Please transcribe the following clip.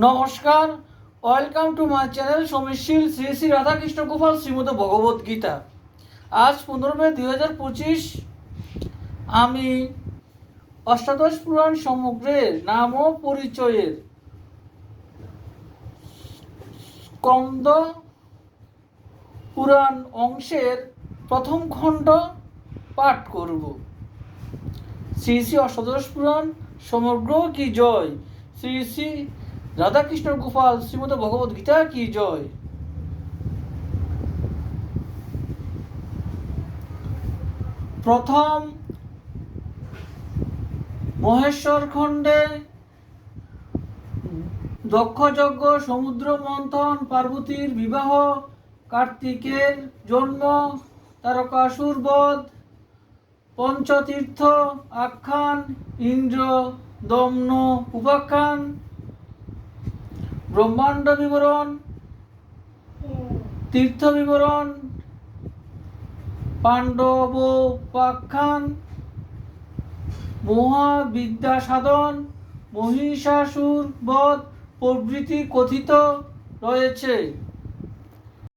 নমস্কার, welcome to my channel সমীশীল শ্রী শ্রী রাধাকৃষ্ণ গোপাল শ্রীমদ ভগবত গীতা। আজ 15 মে 2025 আমি অষ্টাদশ পুরাণ সমগ্রের নাম ও পরিচয়ের স্কন্দ পুরাণ অংশের প্রথম খণ্ড পাঠ করব। শ্রী শ্রী অষ্টাদশ পুরাণ সমগ্র কি জয়, শ্রী শ্রী রাধাকৃষ্ণ গোপাল শ্রীমদ ভগবত গীতা কি জয়। প্রথম মহেশ্বর খণ্ডে দক্ষযজ্ঞ, সমুদ্র মন্থন, পার্বতীর বিবাহ, কার্তিকের জন্ম, তারকাসুর বধ, পঞ্চতীর্থ আখ্যান, ইন্দ্র দমন উপাখ্যান, ব্রহ্মাণ্ড বিবরণ, তীর্থ বিবরণ, পাণ্ডবোপাখ্যান, মহাবিদ্যা সাধন, মহিষাসুর বধ প্রভৃতি কথিত রয়েছে।